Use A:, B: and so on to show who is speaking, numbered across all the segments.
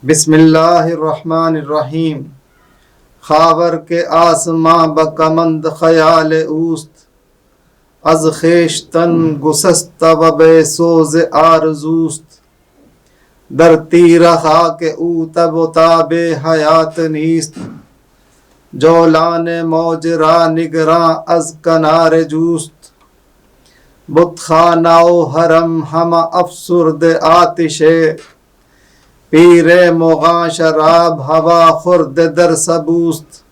A: بسم اللہ الرحمن الرحیم. خاور کے آسماں بکمند خیال اوست، از خویشتن گسستہ و بے سوز آرزوست. در تیر خاک او تب و تاب حیات نیست، جولان موج را نگراں از کنار جوست. بت خانہ و حرم ہمہ افسرد آتش، پیر مغاں شراب ہوا خورد در سبوست.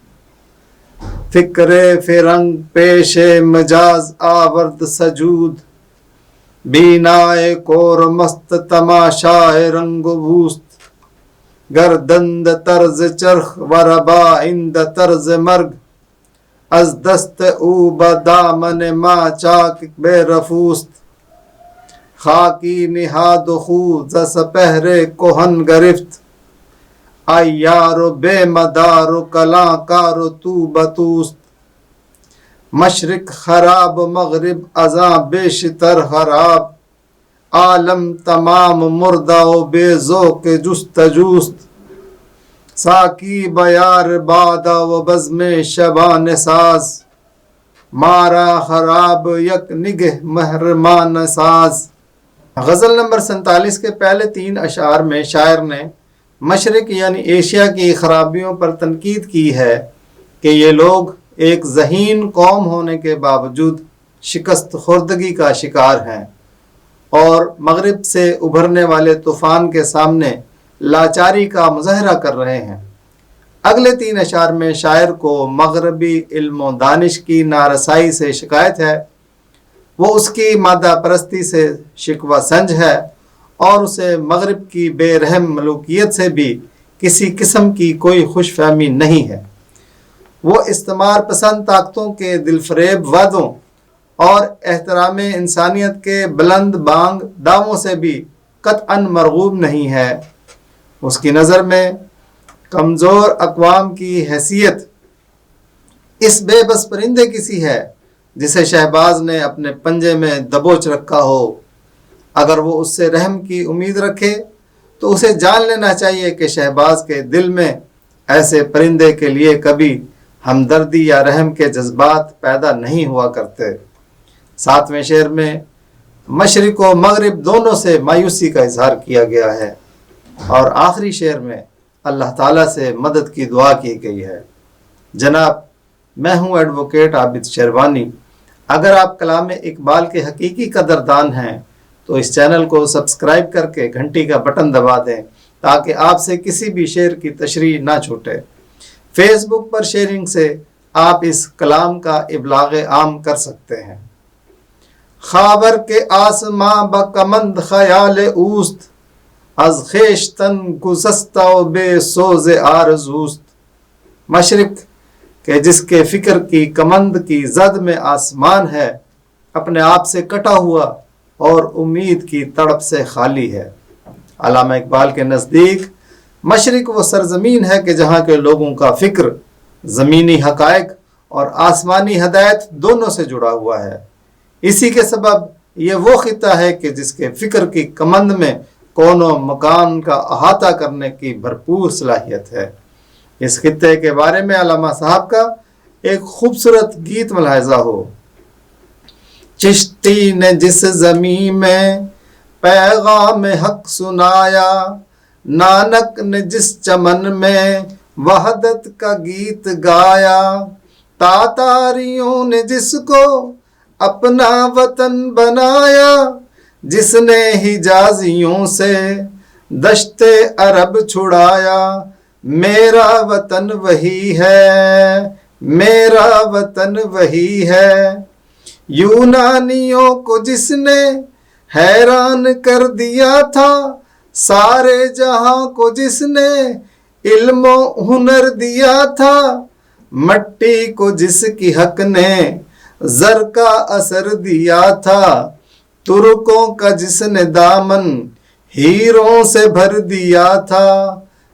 A: فکر فرنگ پیش مجاز آورد سجود، بینائے کور مست تماشائے رنگ و بوست. گردند طرز چرخ و ربائند طرز مرگ، از دست او بدامن ما چاک بے رفوست. خاکی نہاد خو ز سپہر کہن گرفت، عیار و بے مدار و کلاں کار و تو بتوست. مشرق خراب مغرب ازاں بیشتر خراب، عالم تمام مردہ و بے ذوق جستجوست. ساکی بیار بادہ و بزم شبان ساز، مارا خراب یک نگہ محرمان ساز. غزل نمبر 47 کے پہلے 3 اشعار میں شاعر نے مشرق یعنی ایشیا کی خرابیوں پر تنقید کی ہے کہ یہ لوگ ایک ذہین قوم ہونے کے باوجود شکست خوردگی کا شکار ہیں اور مغرب سے ابھرنے والے طوفان کے سامنے لاچاری کا مظاہرہ کر رہے ہیں. اگلے 3 اشعار میں شاعر کو مغربی علم و دانش کی نارسائی سے شکایت ہے، وہ اس کی مادہ پرستی سے شکوہ سنج ہے اور اسے مغرب کی بے رحم ملوکیت سے بھی کسی قسم کی کوئی خوش فہمی نہیں ہے. وہ استعمار پسند طاقتوں کے دل فریب وعدوں اور احترام انسانیت کے بلند بانگ دعووں سے بھی قطعاً مرغوب نہیں ہے. اس کی نظر میں کمزور اقوام کی حیثیت اس بے بس پرندے کی سی ہے جسے شہباز نے اپنے پنجے میں دبوچ رکھا ہو. اگر وہ اس سے رحم کی امید رکھے تو اسے جان لینا چاہیے کہ شہباز کے دل میں ایسے پرندے کے لیے کبھی ہمدردی یا رحم کے جذبات پیدا نہیں ہوا کرتے. 7ویں شعر میں مشرق و مغرب دونوں سے مایوسی کا اظہار کیا گیا ہے اور آخری شعر میں اللہ تعالیٰ سے مدد کی دعا کی گئی ہے. جناب، میں ہوں ایڈوکیٹ عابد شیروانی. اگر آپ کلام اقبال کے حقیقی قدردان ہیں تو اس چینل کو سبسکرائب کر کے گھنٹی کا بٹن دبا دیں تاکہ آپ سے کسی بھی شعر کی تشریح نہ چھوٹے. فیس بک پر شیئرنگ سے آپ اس کلام کا ابلاغ عام کر سکتے ہیں. خاور کے آسماں بکمند خیال اوست، از خویشتن گسستہ و بے سوز آرزوست. مشرق کہ جس کے فکر کی کمند کی زد میں آسمان ہے، اپنے آپ سے کٹا ہوا اور امید کی تڑپ سے خالی ہے. علامہ اقبال کے نزدیک مشرق وہ سرزمین ہے کہ جہاں کے لوگوں کا فکر زمینی حقائق اور آسمانی ہدایت دونوں سے جڑا ہوا ہے. اسی کے سبب یہ وہ خطہ ہے کہ جس کے فکر کی کمند میں کون و مکان کا احاطہ کرنے کی بھرپور صلاحیت ہے. اس خطے کے بارے میں علامہ صاحب کا ایک خوبصورت گیت ملاحظہ ہو. چشتی نے جس زمین میں پیغام حق سنایا، نانک نے جس چمن میں وحدت کا گیت گایا، تاتاریوں نے جس کو اپنا وطن بنایا، جس نے حجازیوں سے دشت عرب چھڑایا. میرا وطن وہی ہے، میرا وطن وہی ہے. یونانیوں کو جس نے حیران کر دیا تھا، سارے جہاں کو جس نے علم و ہنر دیا تھا، مٹی کو جس کی حق نے زر کا اثر دیا تھا، ترکوں کا جس نے دامن ہیروں سے بھر دیا تھا.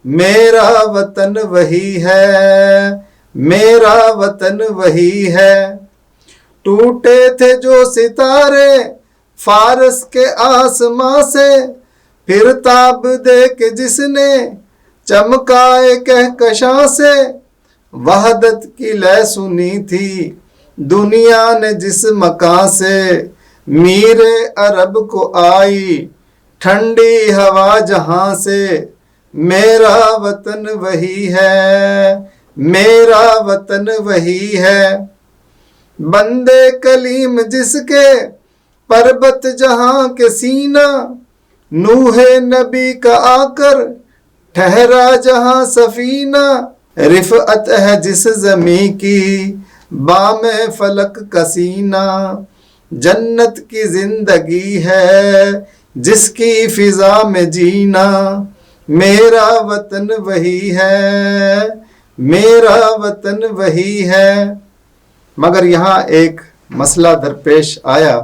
A: میرا وطن وہی ہے، میرا وطن وہی ہے. ٹوٹے تھے جو ستارے فارس کے آسماں سے، پھر تاب دے کے جس نے چمکائے کہکشاں سے وحدت کی لے سنی تھی، دنیا نے جس مکان سے میر عرب کو آئی، ٹھنڈی ہوا جہاں سے میرا وطن وہی ہے، میرا وطن وہی ہے۔ بندے کلیم جس کے پربت جہاں کے سینہ، نوح نبی کا آ کر ٹھہرا جہاں سفینہ، رفعت ہے جس زمیں کی بام فلک کا سینہ، جنت کی زندگی ہے جس کی فضا میں جینا، میرا وطن وہی ہے، میرا وطن وہی ہے۔ مگر یہاں ایک مسئلہ درپیش آیا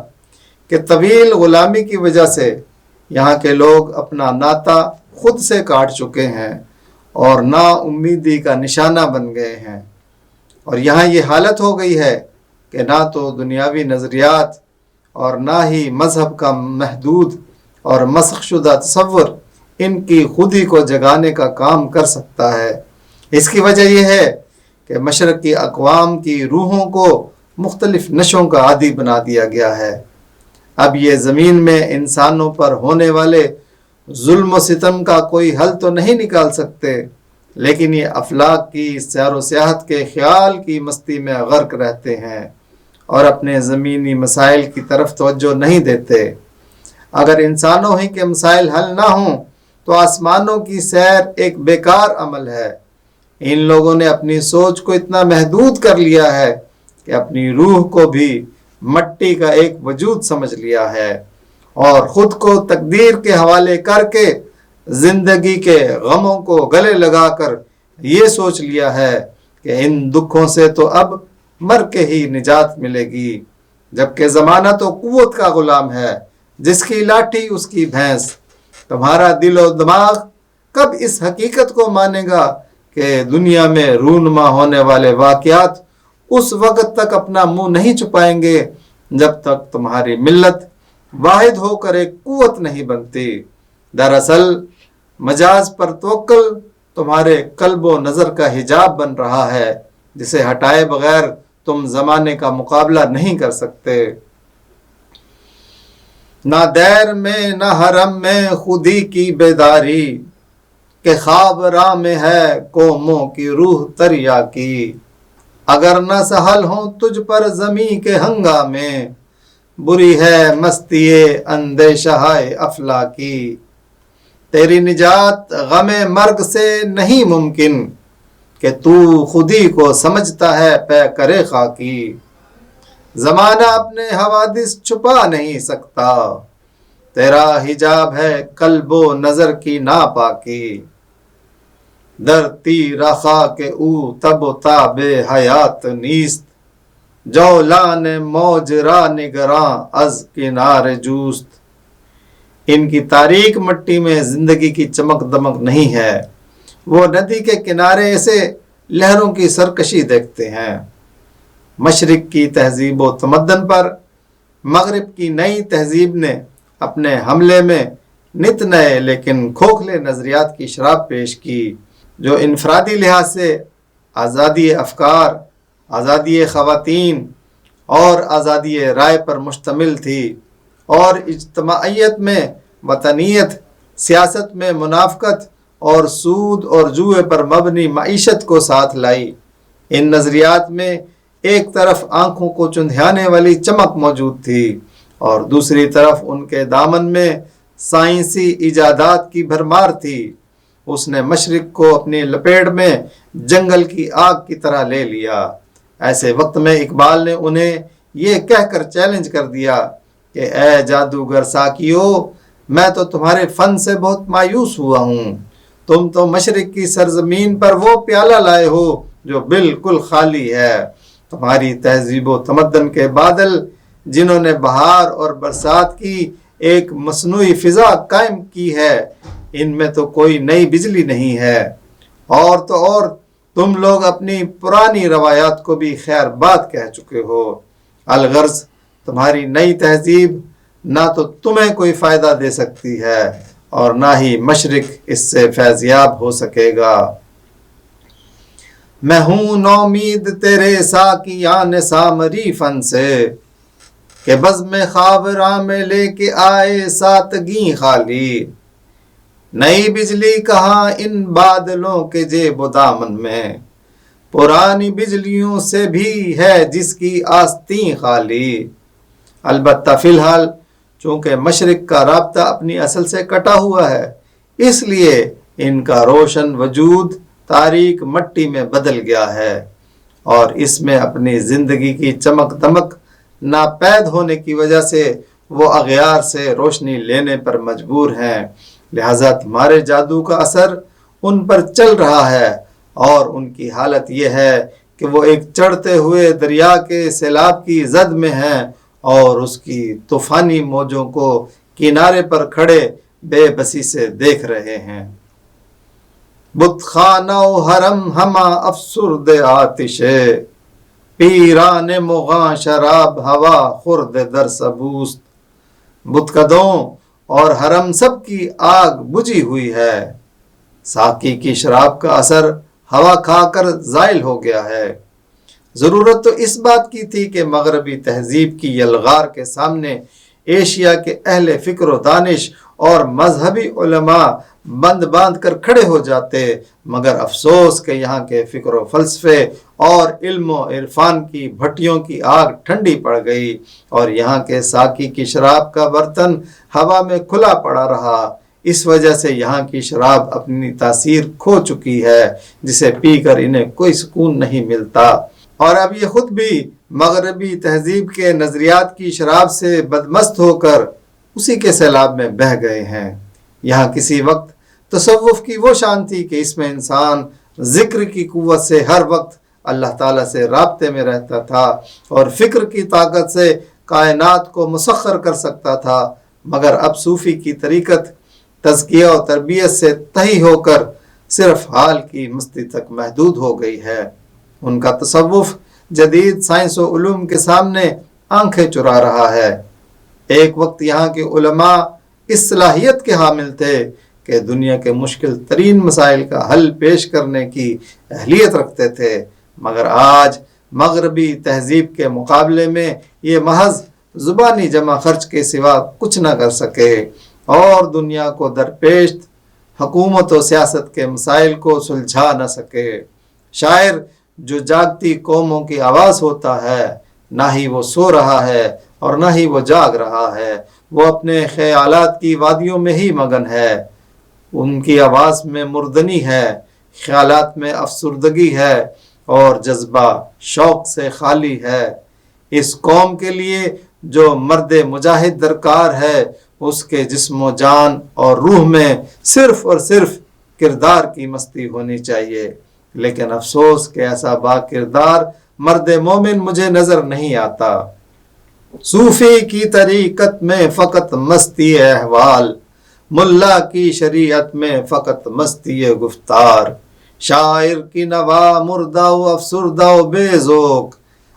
A: کہ طویل غلامی کی وجہ سے یہاں کے لوگ اپنا ناطہ خود سے کاٹ چکے ہیں اور نا امیدی کا نشانہ بن گئے ہیں، اور یہاں یہ حالت ہو گئی ہے کہ نہ تو دنیاوی نظریات اور نہ ہی مذہب کا محدود اور مسخ شدہ تصور ان کی خودی کو جگانے کا کام کر سکتا ہے۔ اس کی وجہ یہ ہے کہ مشرق کی اقوام کی روحوں کو مختلف نشوں کا عادی بنا دیا گیا ہے۔ اب یہ زمین میں انسانوں پر ہونے والے ظلم و ستم کا کوئی حل تو نہیں نکال سکتے، لیکن یہ افلاک کی سیر و سیاحت کے خیال کی مستی میں غرق رہتے ہیں اور اپنے زمینی مسائل کی طرف توجہ نہیں دیتے۔ اگر انسانوں ہی کے مسائل حل نہ ہوں تو آسمانوں کی سیر ایک بیکار عمل ہے۔ ان لوگوں نے اپنی سوچ کو اتنا محدود کر لیا ہے کہ اپنی روح کو بھی مٹی کا ایک وجود سمجھ لیا ہے اور خود کو تقدیر کے حوالے کر کے زندگی کے غموں کو گلے لگا کر یہ سوچ لیا ہے کہ ان دکھوں سے تو اب مر کے ہی نجات ملے گی، جبکہ زمانہ تو قوت کا غلام ہے، جس کی لاٹھی اس کی بھینس۔ تمہارا دل و دماغ کب اس حقیقت کو مانے گا کہ دنیا میں رونما ہونے والے واقعات اس وقت تک اپنا منہ نہیں چھپائیں گے جب تک تمہاری ملت واحد ہو کر ایک قوت نہیں بنتی۔ دراصل مجاز پر توکل تمہارے قلب و نظر کا حجاب بن رہا ہے، جسے ہٹائے بغیر تم زمانے کا مقابلہ نہیں کر سکتے۔ نہ دیر میں نہ حرم میں خودی کی بیداری، کہ خواب راہ میں ہے قوموں کی روح تریا کی، اگر نہ سہل ہوں تجھ پر زمیں کے ہنگامے، بری ہے مستی اندیشہ افلاکی، تیری نجات غم مرگ سے نہیں ممکن، کہ تو خودی کو سمجھتا ہے پے کرے خاکی، زمانہ اپنے حوادث چھپا نہیں سکتا، تیرا حجاب ہے قلب و نظر کی ناپاکی، در تیر خاک او تب و تاب حیات نیست، جولان موج را نگراں از کنار جوست۔ ان کی تاریک مٹی میں زندگی کی چمک دمک نہیں ہے، وہ ندی کے کنارے سے لہروں کی سرکشی دیکھتے ہیں۔ مشرق کی تہذیب و تمدن پر مغرب کی نئی تہذیب نے اپنے حملے میں نت نئے لیکن کھوکھلے نظریات کی شراب پیش کی، جو انفرادی لحاظ سے آزادی افکار، آزادی خواتین اور آزادی رائے پر مشتمل تھی، اور اجتماعیت میں وطنیت، سیاست میں منافقت اور سود اور جوئے پر مبنی معیشت کو ساتھ لائی۔ ان نظریات میں ایک طرف آنکھوں کو چندھیانے والی چمک موجود تھی اور دوسری طرف ان کے دامن میں سائنسی ایجادات کی بھرمار تھی۔ اس نے مشرق کو اپنی لپیٹ میں جنگل کی آگ کی طرح لے لیا۔ ایسے وقت میں اقبال نے انہیں یہ کہہ کر چیلنج کر دیا کہ اے جادوگر ساکیو، میں تو تمہارے فن سے بہت مایوس ہوا ہوں۔ تم تو مشرق کی سرزمین پر وہ پیالہ لائے ہو جو بالکل خالی ہے۔ تمہاری تہذیب و تمدن کے بادل، جنہوں نے بہار اور برسات کی ایک مصنوعی فضا قائم کی ہے، ان میں تو کوئی نئی بجلی نہیں ہے، اور تو اور تم لوگ اپنی پرانی روایات کو بھی خیر بات کہہ چکے ہو۔ الغرض تمہاری نئی تہذیب نہ تو تمہیں کوئی فائدہ دے سکتی ہے اور نہ ہی مشرق اس سے فیضیاب ہو سکے گا۔ میں ہوں نومید تیرے ساقیان سامری فن سے، کہ بزم خواب راہ میں لے کے آئے ساتگی خالی۔ نئی بجلی کہاں ان بادلوں کے جیب و دامن میں، پرانی بجلیوں سے بھی ہے جس کی آستین خالی۔ البتہ فی الحال چونکہ مشرق کا رابطہ اپنی اصل سے کٹا ہوا ہے، اس لیے ان کا روشن وجود تاریک مٹی میں بدل گیا ہے، اور اس میں اپنی زندگی کی چمک دمک ناپید ہونے کی وجہ سے وہ اغیار سے روشنی لینے پر مجبور ہیں۔ لہذا تمہارے جادو کا اثر ان پر چل رہا ہے، اور ان کی حالت یہ ہے کہ وہ ایک چڑھتے ہوئے دریا کے سیلاب کی زد میں ہیں، اور اس کی طوفانی موجوں کو کنارے پر کھڑے بے بسی سے دیکھ رہے ہیں۔ بت خانہ و حرم ہما افسرد آتش، پیران مغاں شراب ہوا خورد در سبوست۔ بت قدوں اور حرم سب کی آگ بجھی ہوئی ہے، ساقی کی شراب کا اثر ہوا کھا کر زائل ہو گیا ہے۔ ضرورت تو اس بات کی تھی کہ مغربی تہذیب کی یلغار کے سامنے ایشیا کے اہل فکر و دانش اور مذہبی علماء بند باندھ کر کھڑے ہو جاتے، مگر افسوس کہ یہاں کے فکر و فلسفے اور علم و عرفان کی بھٹیوں کی آگ ٹھنڈی پڑ گئی، اور یہاں کے ساقی کی شراب کا برتن ہوا میں کھلا پڑا رہا۔ اس وجہ سے یہاں کی شراب اپنی تاثیر کھو چکی ہے، جسے پی کر انہیں کوئی سکون نہیں ملتا، اور اب یہ خود بھی مغربی تہذیب کے نظریات کی شراب سے بدمست ہو کر اسی کے سیلاب میں بہہ گئے ہیں۔ یہاں کسی وقت تصوف کی وہ شان تھی کہ اس میں انسان ذکر کی قوت سے ہر وقت اللہ تعالیٰ سے رابطے میں رہتا تھا، اور فکر کی طاقت سے کائنات کو مسخر کر سکتا تھا، مگر اب صوفی کی طریقت تزکیہ و تربیت سے تہی ہو کر صرف حال کی مستی تک محدود ہو گئی ہے۔ ان کا تصوف جدید سائنس و علوم کے سامنے آنکھیں چرا رہا ہے۔ ایک وقت یہاں کے علماء اس صلاحیت کے حامل تھے کہ دنیا کے مشکل ترین مسائل کا حل پیش کرنے کی اہلیت رکھتے تھے، مگر آج مغربی تہذیب کے مقابلے میں یہ محض زبانی جمع خرچ کے سوا کچھ نہ کر سکے، اور دنیا کو درپیش حکومت و سیاست کے مسائل کو سلجھا نہ سکے۔ شاعر جو جاگتی قوموں کی آواز ہوتا ہے، نہ ہی وہ سو رہا ہے اور نہ ہی وہ جاگ رہا ہے، وہ اپنے خیالات کی وادیوں میں ہی مگن ہے۔ ان کی آواز میں مردنی ہے، خیالات میں افسردگی ہے، اور جذبہ شوق سے خالی ہے۔ اس قوم کے لیے جو مرد مجاہد درکار ہے، اس کے جسم و جان اور روح میں صرف اور صرف کردار کی مستی ہونی چاہیے، لیکن افسوس کہ ایسا با کردار مرد مومن مجھے نظر نہیں آتا۔ صوفی کی طریقت میں فقط مستی احوال، ملا کی شریعت میں فقط مستی گفتار، شاعر کی نوا مردہ و افسردہ و بے ذوق،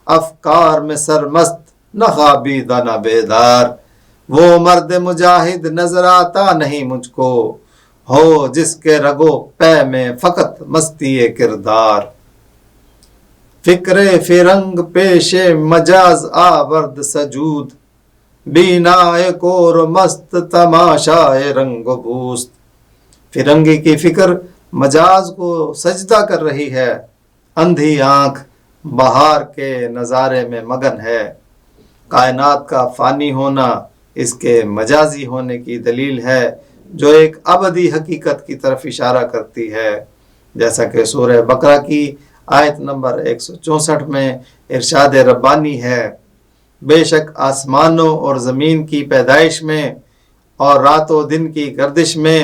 A: افکار میں سرمست نہ خوابیدہ نہ بیدار۔ وہ مرد مجاہد نظر آتا نہیں مجھ کو، ہو جس کے رگو پے میں فقط مستی کردار۔ فکر فرنگ پیش مجاز آورد سجود، بینائے کور مست تماشائے رنگ و بوست۔ فرنگی کی فکر مجاز کو سجدہ کر رہی ہے، اندھی آنکھ بہار کے نظارے میں مگن ہے۔ کائنات کا فانی ہونا اس کے مجازی ہونے کی دلیل ہے، جو ایک ابدی حقیقت کی طرف اشارہ کرتی ہے، جیسا کہ سورہ بقرہ کی آیت نمبر 164 میں ارشاد ربانی ہے۔ بے شک آسمانوں اور زمین کی پیدائش میں، اور رات و دن کی گردش میں،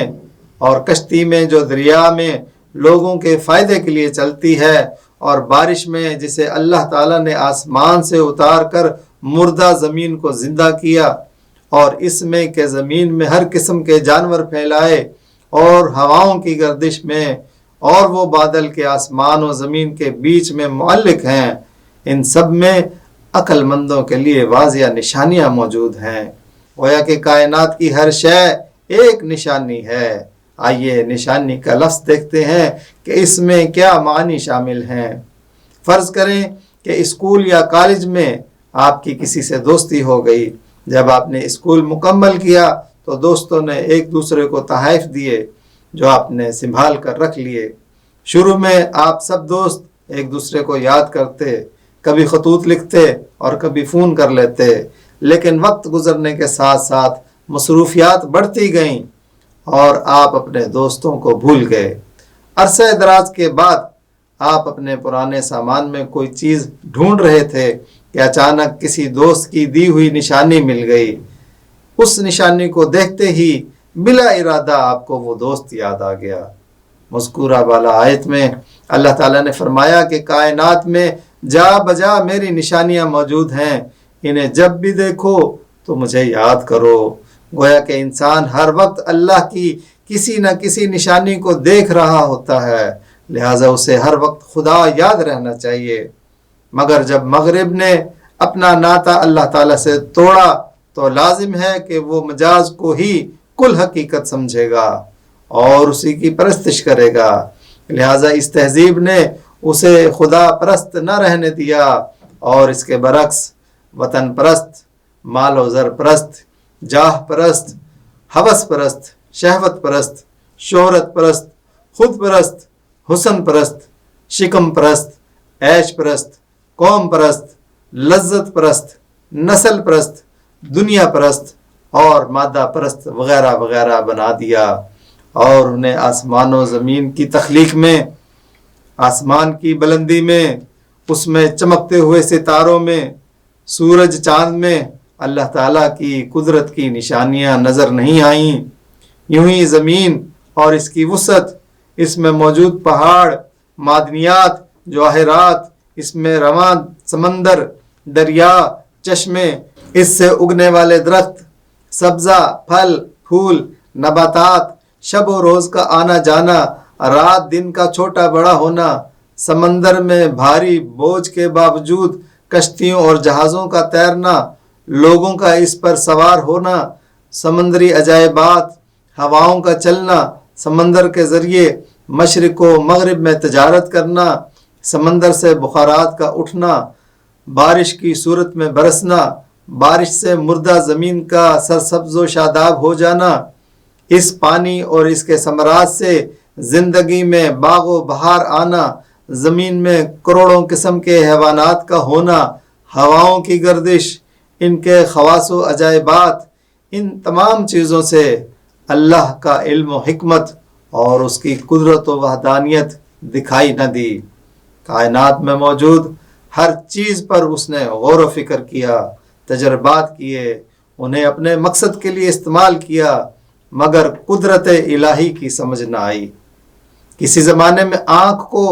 A: اور کشتی میں جو دریا میں لوگوں کے فائدے کے لیے چلتی ہے، اور بارش میں جسے اللہ تعالیٰ نے آسمان سے اتار کر مردہ زمین کو زندہ کیا، اور اس میں کہ زمین میں ہر قسم کے جانور پھیلائے، اور ہواؤں کی گردش میں، اور وہ بادل کے آسمان و زمین کے بیچ میں معلق ہیں، ان سب میں عقل مندوں کے لیے واضح نشانیاں موجود ہیں۔ گویا کہ کائنات کی ہر شے ایک نشانی ہے۔ آئیے نشانی کا لفظ دیکھتے ہیں کہ اس میں کیا معنی شامل ہیں۔ فرض کریں کہ اسکول یا کالج میں آپ کی کسی سے دوستی ہو گئی۔ جب آپ نے اسکول مکمل کیا تو دوستوں نے ایک دوسرے کو تحائف دیے جو آپ نے سنبھال کر رکھ لیے۔ شروع میں آپ سب دوست ایک دوسرے کو یاد کرتے، کبھی خطوط لکھتے اور کبھی فون کر لیتے، لیکن وقت گزرنے کے ساتھ ساتھ مصروفیات بڑھتی گئیں اور آپ اپنے دوستوں کو بھول گئے۔ عرصہ دراز کے بعد آپ اپنے پرانے سامان میں کوئی چیز ڈھونڈ رہے تھے کہ اچانک کسی دوست کی دی ہوئی نشانی مل گئی۔ اس نشانی کو دیکھتے ہی بلا ارادہ آپ کو وہ دوست یاد آ گیا۔ مذکورہ بالا آیت میں اللہ تعالیٰ نے فرمایا کہ کائنات میں جا بجا میری نشانیاں موجود ہیں، انہیں جب بھی دیکھو تو مجھے یاد کرو۔ گویا کہ انسان ہر وقت اللہ کی کسی نہ کسی نشانی کو دیکھ رہا ہوتا ہے، لہٰذا اسے ہر وقت خدا یاد رہنا چاہیے۔ مگر جب مغرب نے اپنا ناطہ اللہ تعالیٰ سے توڑا تو لازم ہے کہ وہ مجاز کو ہی کل حقیقت سمجھے گا اور اسی کی پرستش کرے گا۔ لہٰذا اس تہذیب نے اسے خدا پرست نہ رہنے دیا اور اس کے برعکس وطن پرست، مال و زر پرست، جاہ پرست، ہوس پرست، شہوت پرست، شہرت پرست، خود پرست، حسن پرست، شکم پرست، عیش پرست، قوم پرست، لذت پرست، نسل پرست، دنیا پرست اور مادہ پرست وغیرہ وغیرہ بنا دیا، اور انہیں آسمان و زمین کی تخلیق میں، آسمان کی بلندی میں، اس میں چمکتے ہوئے ستاروں میں، سورج چاند میں اللہ تعالیٰ کی قدرت کی نشانیاں نظر نہیں آئیں۔ یوں ہی زمین اور اس کی وسعت، اس میں موجود پہاڑ، معدنیات، جواہرات، اس میں رواں سمندر، دریا، چشمے، اس سے اگنے والے درخت، سبزہ، پھل، پھول، نباتات، شب و روز کا آنا جانا، رات دن کا چھوٹا بڑا ہونا، سمندر میں بھاری بوجھ کے باوجود کشتیوں اور جہازوں کا تیرنا، لوگوں کا اس پر سوار ہونا، سمندری عجائبات، ہواؤں کا چلنا، سمندر کے ذریعے مشرق و مغرب میں تجارت کرنا، سمندر سے بخارات کا اٹھنا، بارش کی صورت میں برسنا، بارش سے مردہ زمین کا سرسبز و شاداب ہو جانا، اس پانی اور اس کے ثمرات سے زندگی میں باغ و بہار آنا، زمین میں کروڑوں قسم کے حیوانات کا ہونا، ہواؤں کی گردش، ان کے خواص و عجائبات، ان تمام چیزوں سے اللہ کا علم و حکمت اور اس کی قدرت و وحدانیت دکھائی نہ دی۔ کائنات میں موجود ہر چیز پر اس نے غور و فکر کیا، تجربات کیے، انہیں اپنے مقصد کے لیے استعمال کیا، مگر قدرت الہی کی سمجھ نہ آئی۔ کسی زمانے میں آنکھ کو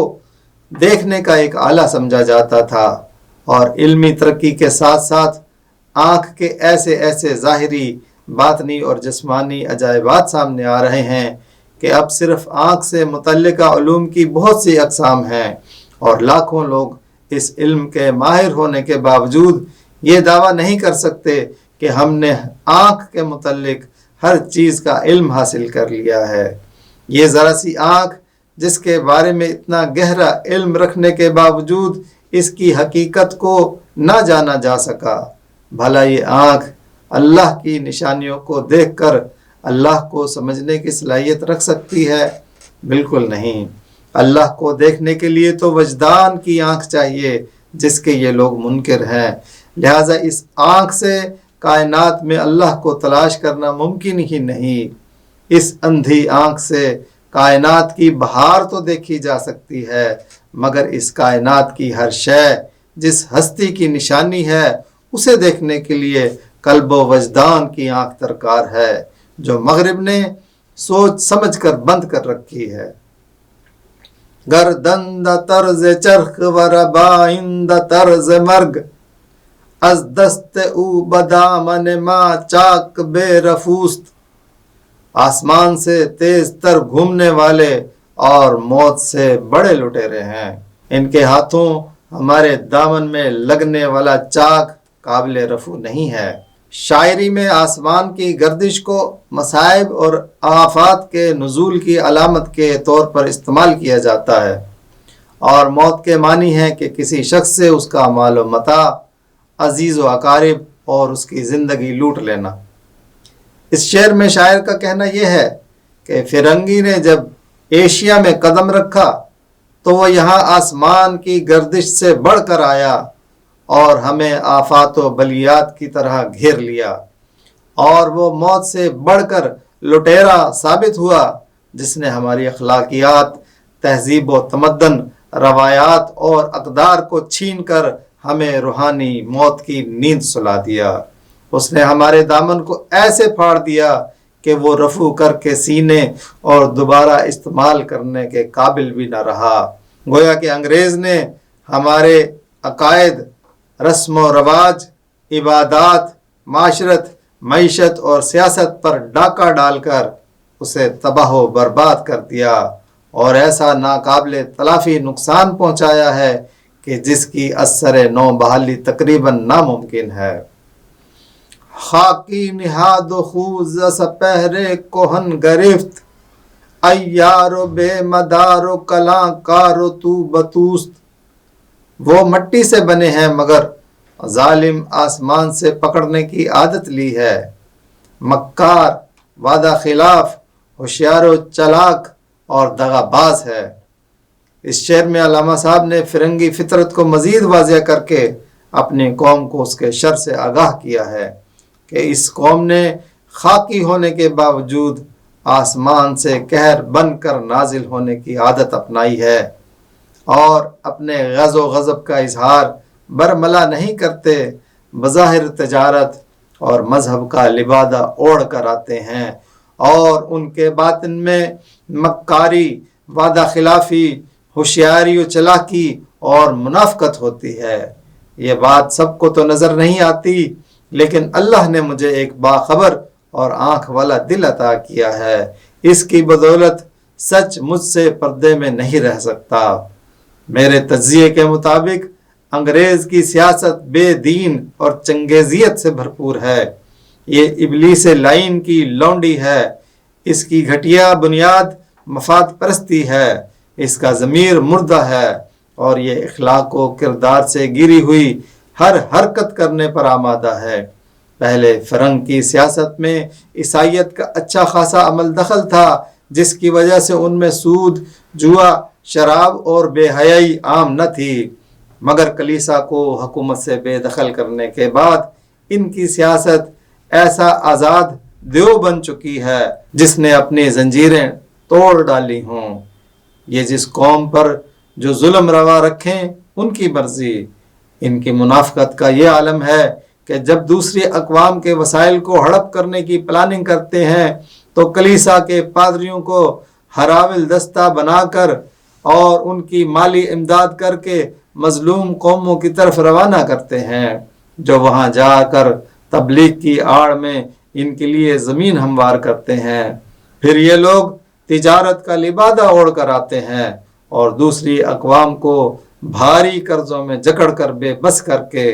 A: دیکھنے کا ایک آلہ سمجھا جاتا تھا، اور علمی ترقی کے ساتھ ساتھ آنکھ کے ایسے ایسے ظاہری، باطنی اور جسمانی عجائبات سامنے آ رہے ہیں کہ اب صرف آنکھ سے متعلقہ علوم کی بہت سی اقسام ہیں، اور لاکھوں لوگ اس علم کے ماہر ہونے کے باوجود یہ دعویٰ نہیں کر سکتے کہ ہم نے آنکھ کے متعلق ہر چیز کا علم حاصل کر لیا ہے۔ یہ ذرا سی آنکھ جس کے بارے میں اتنا گہرا علم رکھنے کے باوجود اس کی حقیقت کو نہ جانا جا سکا، بھلا یہ آنکھ اللہ کی نشانیوں کو دیکھ کر اللہ کو سمجھنے کی صلاحیت رکھ سکتی ہے؟ بالکل نہیں۔ اللہ کو دیکھنے کے لیے تو وجدان کی آنکھ چاہیے، جس کے یہ لوگ منکر ہیں۔ لہٰذا اس آنکھ سے کائنات میں اللہ کو تلاش کرنا ممکن ہی نہیں۔ اس اندھی آنکھ سے کائنات کی بہار تو دیکھی جا سکتی ہے، مگر اس کائنات کی ہر شے جس ہستی کی نشانی ہے اسے دیکھنے کے لیے قلب و وجدان کی آنکھ درکار ہے، جو مغرب نے سوچ سمجھ کر بند کر رکھی ہے۔ گردن دا طرز چرخ و ربائن دا طرز مرگ، از دست او بدامن ما چاک بے رفوست۔ آسمان سے تیز تر گھومنے والے اور موت سے بڑے لٹیرے ہیں، ان کے ہاتھوں ہمارے دامن میں لگنے والا چاک قابل رفو نہیں ہے۔ شاعری میں آسمان کی گردش کو مصائب اور آفات کے نزول کی علامت کے طور پر استعمال کیا جاتا ہے، اور موت کے معنی ہے کہ کسی شخص سے اس کا مال و متاع، عزیز و اقارب اور اس کی زندگی لوٹ لینا۔ اس شعر میں شاعر کا کہنا یہ ہے کہ فرنگی نے جب ایشیا میں قدم رکھا تو وہ یہاں آسمان کی گردش سے بڑھ کر آیا اور ہمیں آفات و بلیات کی طرح گھیر لیا، اور وہ موت سے بڑھ کر لٹیرا ثابت ہوا جس نے ہماری اخلاقیات، تہذیب و تمدن، روایات اور اقدار کو چھین کر ہمیں روحانی موت کی نیند سلا دیا۔ اس نے ہمارے دامن کو ایسے پھاڑ دیا کہ وہ رفو کر کے سینے اور دوبارہ استعمال کرنے کے قابل بھی نہ رہا۔ گویا کہ انگریز نے ہمارے عقائد، رسم و رواج، عبادات، معاشرت، معیشت اور سیاست پر ڈاکہ ڈال کر اسے تباہ و برباد کر دیا، اور ایسا ناقابل تلافی نقصان پہنچایا ہے کہ جس کی اثر نو بحالی تقریباً ناممکن ہے۔ خاکی نہاد و خوز سپہرے کوہن گرفت، ایار و بے مدار و کلاں کار و تو بتوست۔ وہ مٹی سے بنے ہیں مگر ظالم آسمان سے پکڑنے کی عادت لی ہے۔ مکار، وعدہ خلاف، ہوشیار و چلاک اور دغا باز ہے۔ اس شعر میں علامہ صاحب نے فرنگی فطرت کو مزید واضح کر کے اپنی قوم کو اس کے شر سے آگاہ کیا ہے کہ اس قوم نے خاکی ہونے کے باوجود آسمان سے قہر بن کر نازل ہونے کی عادت اپنائی ہے، اور اپنے غض و غضب کا اظہار برملا نہیں کرتے، بظاہر تجارت اور مذہب کا لبادہ اوڑھ کر آتے ہیں، اور ان کے باطن میں مکاری، وعدہ خلافی، ہوشیاری و چلاکی اور منافقت ہوتی ہے۔ یہ بات سب کو تو نظر نہیں آتی، لیکن اللہ نے مجھے ایک باخبر اور آنکھ والا دل عطا کیا ہے، اس کی بدولت سچ مجھ سے پردے میں نہیں رہ سکتا۔ میرے تجزیے کے مطابق انگریز کی سیاست بے دین اور چنگیزیت سے بھرپور ہے۔ یہ ابلیس لعین کی لونڈی ہے، اس کی گھٹیا بنیاد مفاد پرستی ہے، اس کا ضمیر مردہ ہے، اور یہ اخلاق و کردار سے گری ہوئی ہر حرکت کرنے پر آمادہ ہے۔ پہلے فرنگ کی سیاست میں عیسائیت کا اچھا خاصا عمل دخل تھا، جس کی وجہ سے ان میں سود، جوا، شراب اور بے حیائی عام نہ تھی، مگر کلیسا کو حکومت سے بے دخل کرنے کے بعد ان کی سیاست ایسا آزاد دیو بن چکی ہے جس نے اپنی زنجیریں توڑ ڈالی ہوں۔ یہ جس قوم پر جو ظلم روا رکھیں ان کی مرضی۔ ان کی منافقت کا یہ عالم ہے کہ جب دوسری اقوام کے وسائل کو ہڑپ کرنے کی پلاننگ کرتے ہیں تو کلیسا کے پادریوں کو ہراول دستہ بنا کر اور ان کی مالی امداد کر کے مظلوم قوموں کی طرف روانہ کرتے ہیں، جو وہاں جا کر تبلیغ کی آڑ میں ان کے لیے زمین ہموار کرتے ہیں۔ پھر یہ لوگ تجارت کا لبادہ اوڑھ کر آتے ہیں اور دوسری اقوام کو بھاری قرضوں میں جکڑ کر بے بس کر کے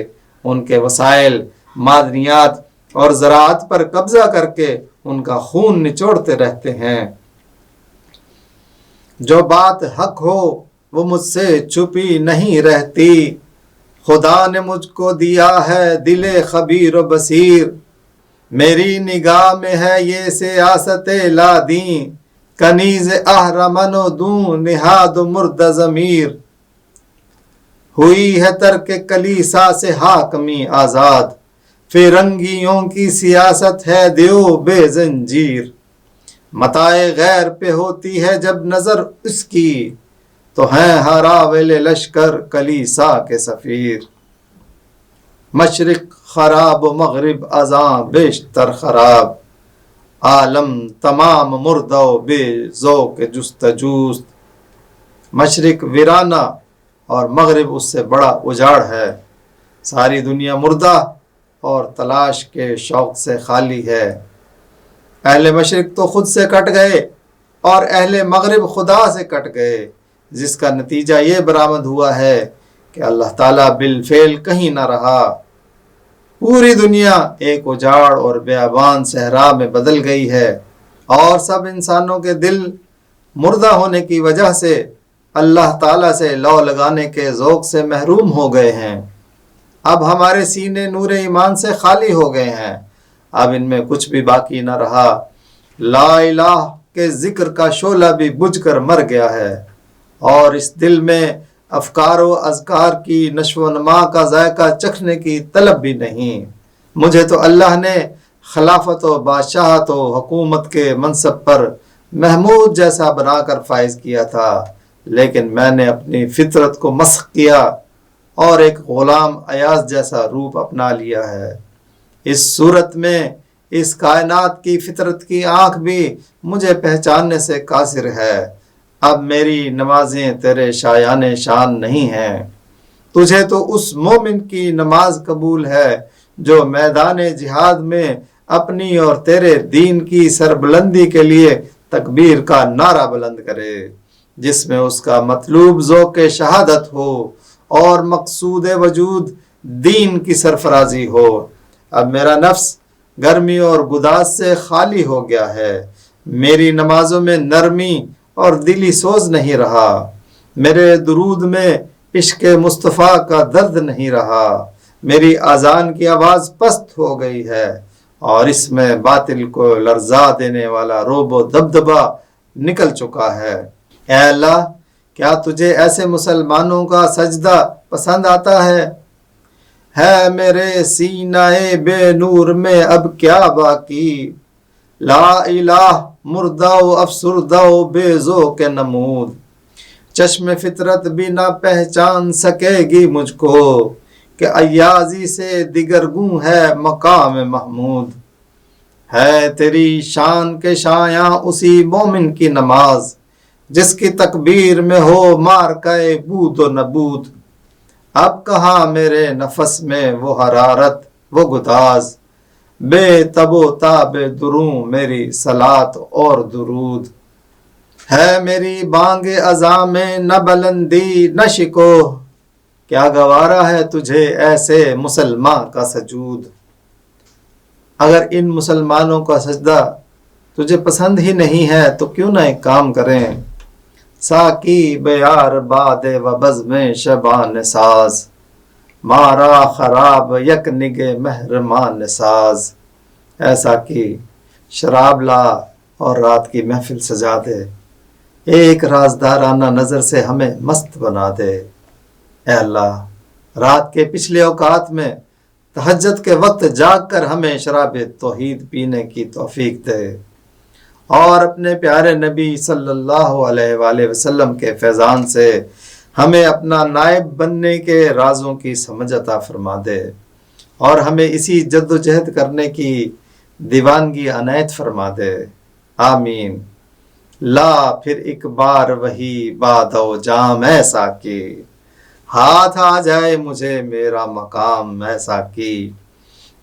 A: ان کے وسائل، معدنیات اور زراعت پر قبضہ کر کے ان کا خون نچوڑتے رہتے ہیں۔ جو بات حق ہو وہ مجھ سے چھپی نہیں رہتی، خدا نے مجھ کو دیا ہے دل خبیر و بصیر، میری نگاہ میں ہے یہ سیاست لا دیں، کنیز اہرمن و دوں نہاد و مرد ضمیر، ہوئی ہے ترک کلیسا سے حاکمی آزاد، فرنگیوں کی سیاست ہے دیو بے زنجیر، متاع غیر پہ ہوتی ہے جب نظر اس کی، تو ہیں ہراول لشکر کلیسا کے سفیر، مشرق خراب و مغرب ازاں بیشتر خراب، عالم تمام مردہ و بے ذوق جستجوست، مشرق ویرانہ اور مغرب اس سے بڑا اجاڑ ہے، ساری دنیا مردہ اور تلاش کے شوق سے خالی ہے۔ اہل مشرق تو خود سے کٹ گئے اور اہل مغرب خدا سے کٹ گئے، جس کا نتیجہ یہ برآمد ہوا ہے کہ اللہ تعالیٰ بالفعل کہیں نہ رہا۔ پوری دنیا ایک اجاڑ اور بیابان صحرا میں بدل گئی ہے اور سب انسانوں کے دل مردہ ہونے کی وجہ سے اللہ تعالیٰ سے لو لگانے کے ذوق سے محروم ہو گئے ہیں۔ اب ہمارے سینے نور ایمان سے خالی ہو گئے ہیں، اب ان میں کچھ بھی باقی نہ رہا۔ لا الہ کے ذکر کا شعلہ بھی بجھ کر مر گیا ہے اور اس دل میں افکار و اذکار کی نشو و نما کا ذائقہ چکھنے کی طلب بھی نہیں۔ مجھے تو اللہ نے خلافت و بادشاہت و حکومت کے منصب پر محمود جیسا بنا کر فائز کیا تھا، لیکن میں نے اپنی فطرت کو مسخ کیا اور ایک غلام ایاز جیسا روپ اپنا لیا ہے۔ اس صورت میں اس کائنات کی فطرت کی آنکھ بھی مجھے پہچاننے سے قاصر ہے۔ اب میری نمازیں تیرے شایان شان نہیں ہیں۔ تجھے تو اس مومن کی نماز قبول ہے جو میدان جہاد میں اپنی اور تیرے دین کی سربلندی کے لیے تکبیر کا نعرہ بلند کرے، جس میں اس کا مطلوب ذوق شہادت ہو اور مقصود وجود دین کی سرفرازی ہو۔ اب میرا نفس گرمی اور گداز سے خالی ہو گیا ہے، میری نمازوں میں نرمی اور دلی سوز نہیں رہا، میرے درود میں عشق مصطفیٰ کا درد نہیں رہا، میری اذان کی آواز پست ہو گئی ہے اور اس میں باطل کو لرزا دینے والا روب و دبدبا نکل چکا ہے۔ اے اللہ، کیا تجھے ایسے مسلمانوں کا سجدہ پسند آتا ہے میرے سینہ بے نور میں اب کیا باقی، لا الہ مردہ و افسردہ و بے ذوق نمود، چشم فطرت بھی نہ پہچان سکے گی مجھ کو کہ ایازی سے دیگر گوں ہے مقام محمود۔ ہے تیری شان کے شایاں اسی مومن کی نماز جس کی تکبیر میں ہو مارکہ بود و نبود۔ اب کہاں میرے نفس میں وہ حرارت وہ گداز، بے تب و تاب دروں میری صلاۃ اور درود۔ ہے میری بانگ اذاں میں نہ بلندی نہ شکوہ، کیا گوارا ہے تجھے ایسے مسلمان کا سجود۔ اگر ان مسلمانوں کا سجدہ تجھے پسند ہی نہیں ہے تو کیوں نہ ایک کام کریں، ساکی بیار باد و بزم شبان ساز، مارا خراب یک نگ مہرمان ساز۔ ایسا کہ شراب لا اور رات کی محفل سجا دے، ایک رازدارانہ نظر سے ہمیں مست بنا دے۔ اے اللہ، رات کے پچھلے اوقات میں تہجد کے وقت جاگ کر ہمیں شراب توحید پینے کی توفیق دے اور اپنے پیارے نبی صلی اللہ علیہ وآلہ وسلم کے فیضان سے ہمیں اپنا نائب بننے کے رازوں کی سمجھ عطا فرما دے اور ہمیں اسی جد و جہد کرنے کی دیوانگی عنایت فرما دے، آمین۔ لا پھر ایک بار وہی باد و جام ایسا کی، ہاتھ آ جائے مجھے میرا مقام ایسا کی۔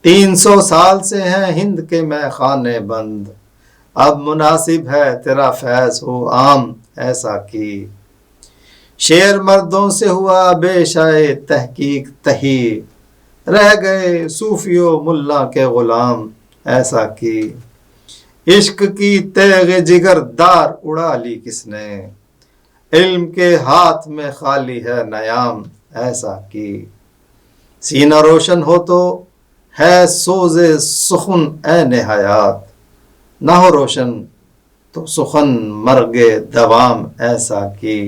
A: 300 سال سے ہیں ہند کے میں خانے بند، اب مناسب ہے تیرا فیض ہو عام ایسا کی۔ شعر مردوں سے ہوا بے شائع تحقیق تہی، رہ گئے صوفی و ملا کے غلام ایسا کی۔ عشق کی تیغ جگر دار اڑا لی کس نے، علم کے ہاتھ میں خالی ہے نیام ایسا کی۔ سینہ روشن ہو تو ہے سوز سخن عین حیات، نہ ہو روشن تو سخن مرگ دوام ایسا کی۔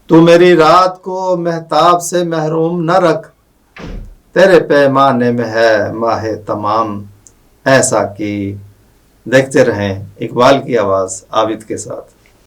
A: تو میری رات کو مہتاب سے محروم نہ رکھ، تیرے پیمانے میں ہے ماہ تمام ایسا کی۔ دیکھتے رہیں اقبال کی آواز عابد کے ساتھ۔